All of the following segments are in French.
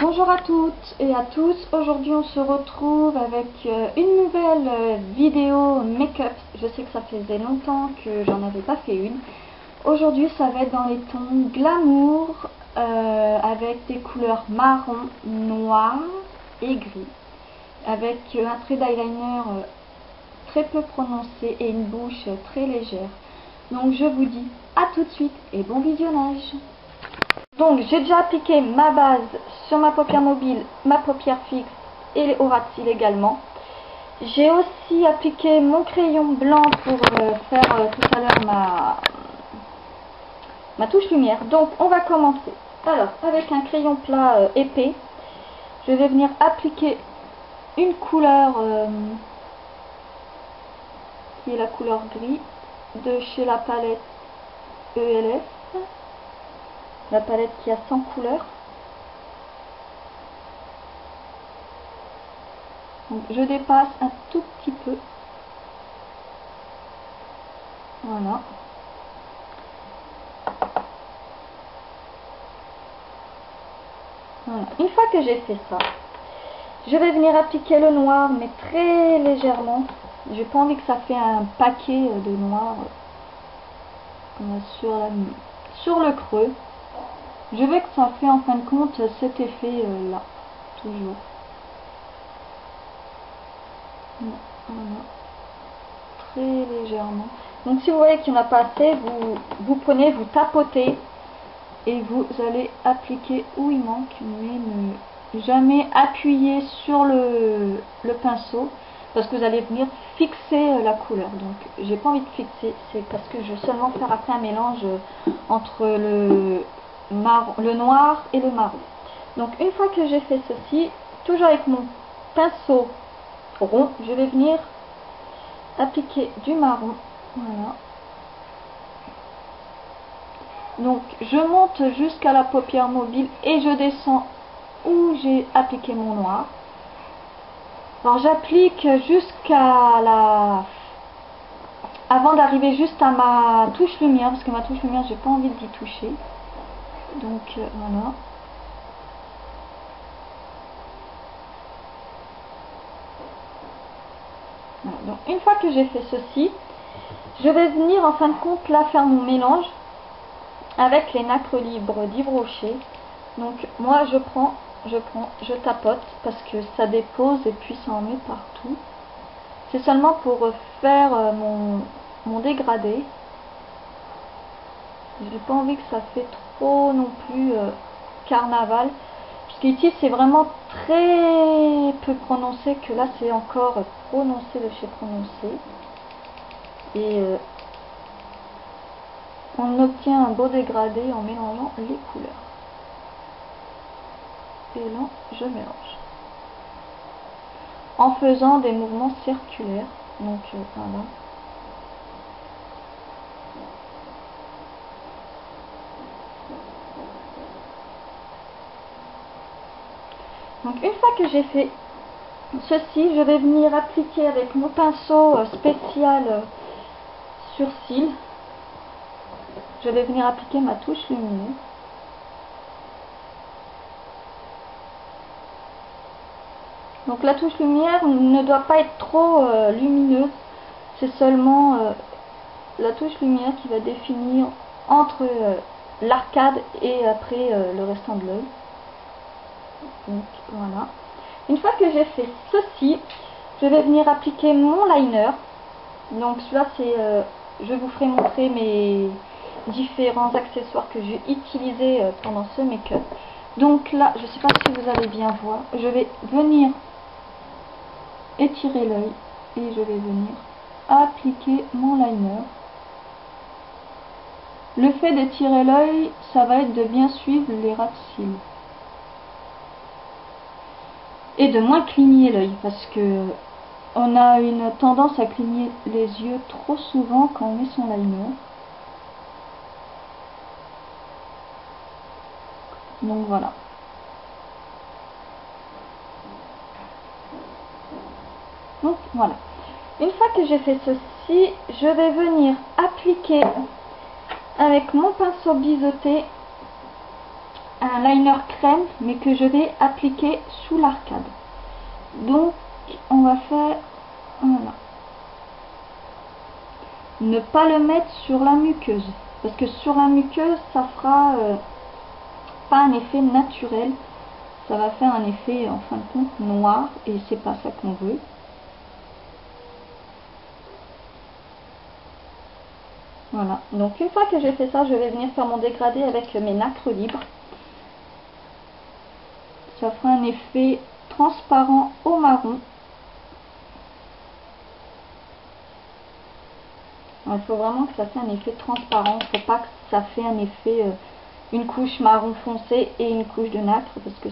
Bonjour à toutes et à tous, aujourd'hui on se retrouve avec une nouvelle vidéo make-up. Je sais que ça faisait longtemps que j'en avais pas fait une. Aujourd'hui ça va être dans les tons glamour avec des couleurs marron, noir et gris. Avec un trait d'eyeliner très peu prononcé et une bouche très légère. Donc je vous dis à tout de suite et bon visionnage. Donc j'ai déjà appliqué ma base sur ma paupière mobile, ma paupière fixe et au ras de cils également. J'ai aussi appliqué mon crayon blanc pour faire tout à l'heure ma touche lumière. Donc on va commencer. Alors avec un crayon plat épais, je vais venir appliquer une couleur qui est la couleur gris de chez la palette ELF. La palette qui a 100 couleurs. Donc je dépasse un tout petit peu. Voilà. Voilà. Une fois que j'ai fait ça, je vais venir appliquer le noir, mais très légèrement. J'ai pas envie que ça fait un paquet de noir sur le creux. Je veux que ça fait en fin de compte cet effet là, toujours. Voilà. Très légèrement. Donc si vous voyez qu'il n'y en a pas assez, vous prenez, vous tapotez et vous allez appliquer où il manque, mais ne jamais appuyer sur le pinceau parce que vous allez venir fixer la couleur. Donc j'ai pas envie de fixer, c'est parce que je veux seulement faire après un mélange entre le noir et le marron. Donc une fois que j'ai fait ceci, toujours avec mon pinceau rond, je vais venir appliquer du marron. Voilà. Donc je monte jusqu'à la paupière mobile et je descends où j'ai appliqué mon noir. Alors j'applique jusqu'à avant d'arriver juste à ma touche lumière, parce que ma touche lumière j'ai pas envie d'y toucher. Donc voilà. Voilà. Donc une fois que j'ai fait ceci, je vais venir en fin de compte là faire mon mélange avec les nacres libres d'Yves Rocher. Donc moi je tapote parce que ça dépose et puis ça en met partout. C'est seulement pour faire mon dégradé. J'ai pas envie que ça fait trop non plus carnaval. Puisqu'ici c'est vraiment très peu prononcé, que là c'est encore prononcé de chez prononcé. Et on obtient un beau dégradé en mélangeant les couleurs. Et là je mélange en faisant des mouvements circulaires. Donc voilà. Donc une fois que j'ai fait ceci, je vais venir appliquer avec mon pinceau spécial sur cils. Je vais venir appliquer ma touche lumineuse. Donc la touche lumière ne doit pas être trop lumineuse. C'est seulement la touche lumière qui va définir entre l'arcade et après le restant de l'œil. Donc voilà. Une fois que j'ai fait ceci, je vais venir appliquer mon liner. Donc celui-là c'est, je vous ferai montrer mes différents accessoires que j'ai utilisés pendant ce make-up. Donc là, je ne sais pas si vous allez bien voir, je vais venir étirer l'œil et je vais venir appliquer mon liner. Le fait d'étirer l'œil, ça va être de bien suivre les ras de cils. Et de moins cligner l'œil, parce que on a une tendance à cligner les yeux trop souvent quand on met son liner. Donc voilà. Donc voilà. Une fois que j'ai fait ceci, je vais venir appliquer avec mon pinceau biseauté un liner crème, mais que je vais appliquer sous l'arcade. Donc on va faire, voilà, ne pas le mettre sur la muqueuse, parce que sur la muqueuse ça fera pas un effet naturel, ça va faire un effet en fin de compte noir, et c'est pas ça qu'on veut. Voilà, donc une fois que j'ai fait ça, je vais venir faire mon dégradé avec mes nacres libres. Ça fera un effet transparent au marron. Il faut vraiment que ça fasse un effet transparent, il ne faut pas que ça fait un effet une couche marron foncé et une couche de nacre, parce que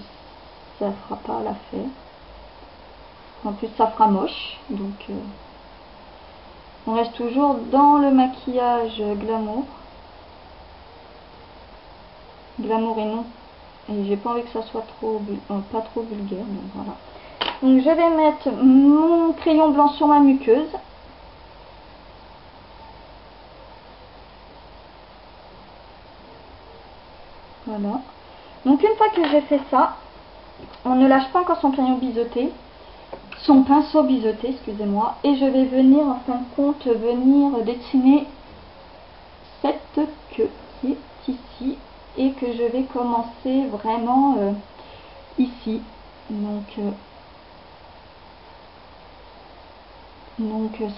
ça ne fera pas l'affaire. En plus ça fera moche, donc on reste toujours dans le maquillage glamour. Glamour et non. Et j'ai pas envie que ça soit trop pas trop vulgaire, donc voilà. Donc je vais mettre mon crayon blanc sur ma muqueuse. Voilà. Donc une fois que j'ai fait ça, on ne lâche pas encore son crayon biseauté, son pinceau biseauté, excusez-moi, et je vais venir en fin de compte venir dessiner cette queue qui est ici et que je vais commencer vraiment ici. Donc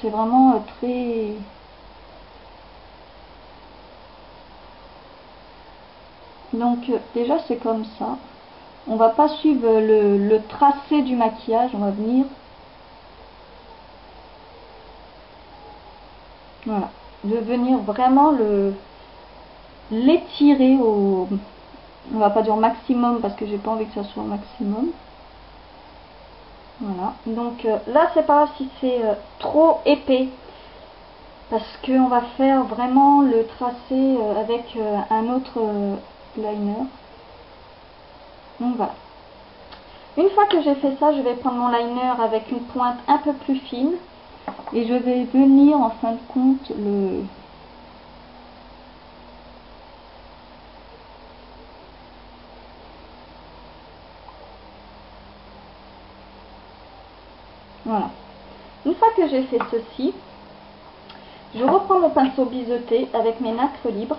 c'est vraiment très... Donc déjà c'est comme ça. On va pas suivre le tracé du maquillage, on va venir... Voilà. De venir vraiment l'étirer au... On va pas dire au maximum parce que j'ai pas envie que ça soit au maximum. Voilà. Donc là c'est pas grave si c'est trop épais. Parce qu'on va faire vraiment le tracé avec un autre liner. Donc voilà. Une fois que j'ai fait ça, je vais prendre mon liner avec une pointe un peu plus fine. Et je vais venir en fin de compte le... Voilà. Une fois que j'ai fait ceci, je reprends mon pinceau biseauté avec mes nacres libres.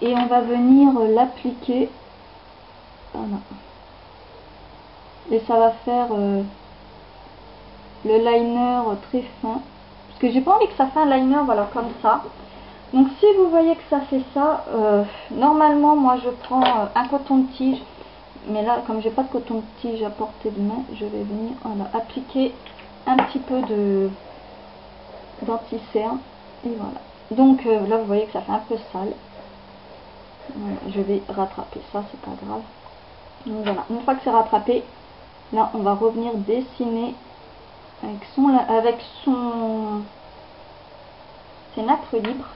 Et on va venir l'appliquer. Voilà. Et ça va faire le liner très fin. Parce que j'ai pas envie que ça fasse un liner, voilà, comme ça. Donc si vous voyez que ça fait ça, normalement moi je prends un coton de tige. Mais là, comme j'ai pas de coton de tige à portée de main, je vais venir appliquer un petit peu d'anti-cerne. Et voilà. Donc là vous voyez que ça fait un peu sale. Voilà, je vais rattraper ça, c'est pas grave. Donc voilà, une fois que c'est rattrapé, là on va revenir dessiner avec ses nacres libres.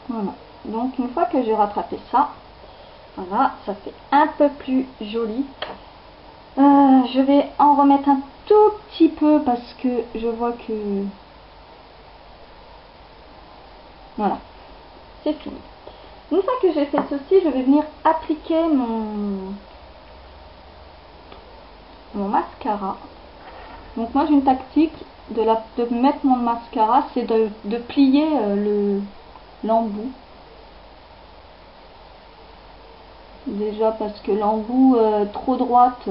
Voilà, donc une fois que j'ai rattrapé ça, voilà, ça fait un peu plus joli. Je vais en remettre un tout petit peu parce que je vois que... Voilà, c'est fini. Une fois que j'ai fait ceci, je vais venir appliquer mon mascara. Donc moi j'ai une tactique de mettre mon mascara, c'est de plier l'embout. Déjà parce que l'embout trop droite,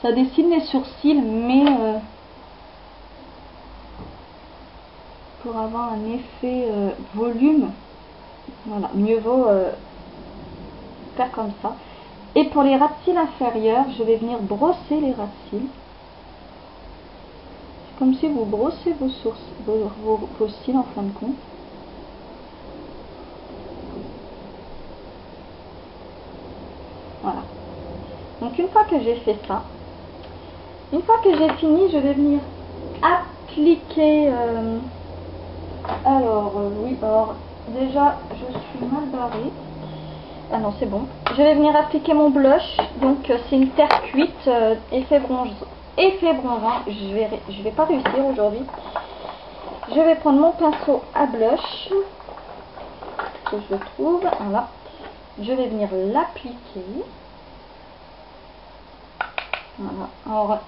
ça dessine les sourcils, mais pour avoir un effet volume, voilà, mieux vaut faire comme ça. Et pour les ras de cils inférieurs, je vais venir brosser les ras de cils. C'est comme si vous brossez vos cils en fin de compte. Voilà. Donc une fois que j'ai fait ça, une fois que j'ai fini, je vais venir appliquer... oui, alors déjà je suis mal barrée. Ah non, c'est bon. Je vais venir appliquer mon blush. Donc c'est une terre cuite effet bronze. effet bronzant. Je vais pas réussir aujourd'hui. Je vais prendre mon pinceau à blush que je trouve. Voilà. Je vais venir l'appliquer. Voilà. Alors,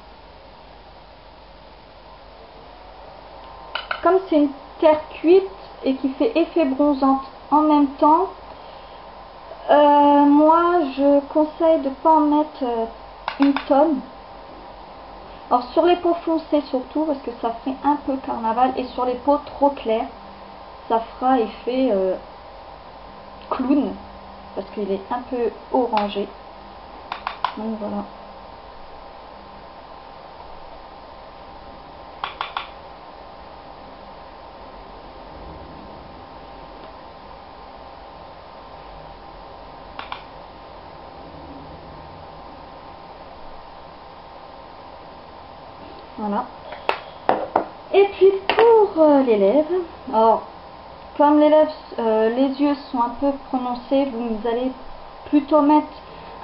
comme c'est une terre cuite et qui fait effet bronzante en même temps, moi je conseille de ne pas en mettre une tonne. Alors sur les peaux foncées surtout, parce que ça fait un peu carnaval, et sur les peaux trop claires, ça fera effet clown, parce qu'il est un peu orangé. Donc voilà. Voilà. Et puis pour les lèvres, alors comme les lèvres, les yeux sont un peu prononcés, vous allez plutôt mettre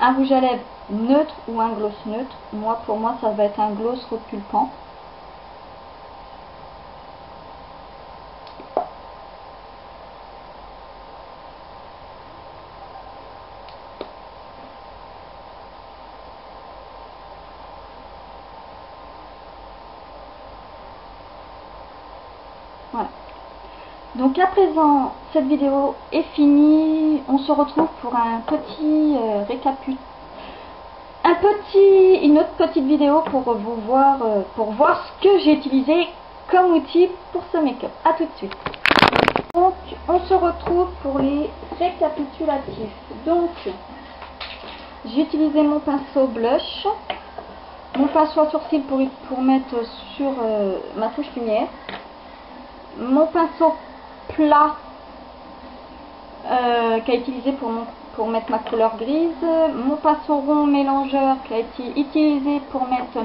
un rouge à lèvres neutre ou un gloss neutre. Moi, pour moi, ça va être un gloss repulpant. Voilà. Donc à présent, cette vidéo est finie. On se retrouve pour un petit une autre petite vidéo pour vous voir, ce que j'ai utilisé comme outil pour ce make-up. A tout de suite. Donc on se retrouve pour les récapitulatifs. Donc j'ai utilisé mon pinceau blush, mon pinceau à sourcils pour mettre sur ma touche lumière, mon pinceau plat qui a utilisé pour mettre ma couleur grise, mon pinceau rond mélangeur qui a été utilisé pour mettre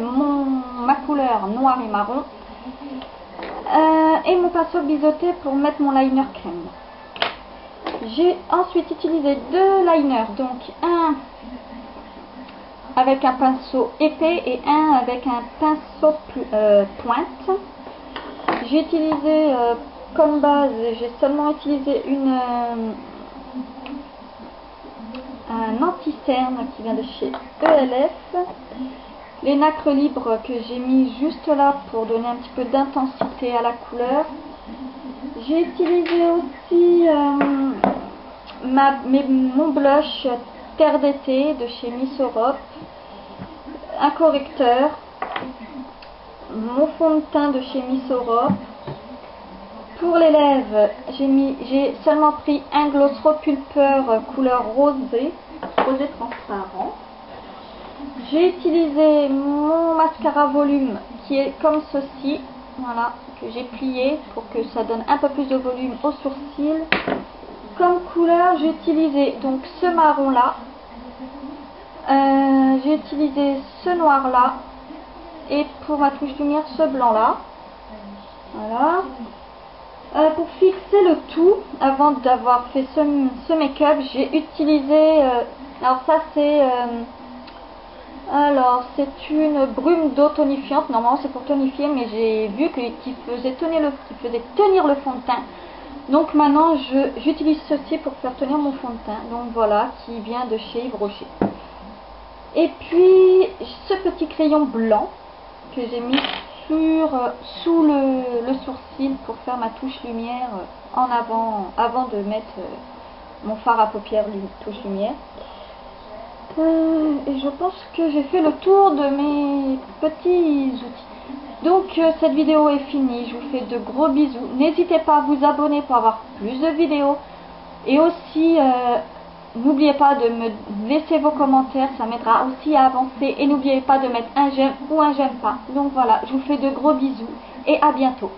ma couleur noir et marron, et mon pinceau biseauté pour mettre mon liner crème. J'ai ensuite utilisé deux liners, donc un avec un pinceau épais et un avec un pinceau pointe. J'ai utilisé comme base, j'ai seulement utilisé un anti-cerne qui vient de chez ELF, les nacres libres que j'ai mis juste là pour donner un petit peu d'intensité à la couleur. J'ai utilisé aussi mon blush Terre d'été de chez Miss Europe, un correcteur, mon fond de teint de chez Miss Europe. Pour les lèvres, j'ai seulement pris un gloss repulpeur couleur rosé transparent. J'ai utilisé mon mascara volume qui est comme ceci, voilà, que j'ai plié pour que ça donne un peu plus de volume aux sourcils. Comme couleur, j'ai utilisé donc ce marron là, j'ai utilisé ce noir là, et pour ma touche lumière ce blanc là. Voilà. Pour fixer le tout, avant d'avoir fait ce make-up, j'ai utilisé, alors ça c'est une brume d'eau tonifiante. Normalement c'est pour tonifier, mais j'ai vu qu'il faisait tenir le fond de teint. Donc maintenant j'utilise ceci pour faire tenir mon fond de teint. Donc voilà, qui vient de chez Yves Rocher. Et puis ce petit crayon blanc que j'ai mis sous le sourcil pour faire ma touche lumière avant de mettre mon fard à paupières touche lumière. Et je pense que j'ai fait le tour de mes petits outils. Donc cette vidéo est finie, je vous fais de gros bisous. N'hésitez pas à vous abonner pour avoir plus de vidéos. Et aussi, n'oubliez pas de me laisser vos commentaires, ça m'aidera aussi à avancer. Et n'oubliez pas de mettre un j'aime ou un j'aime pas. Donc voilà, je vous fais de gros bisous et à bientôt.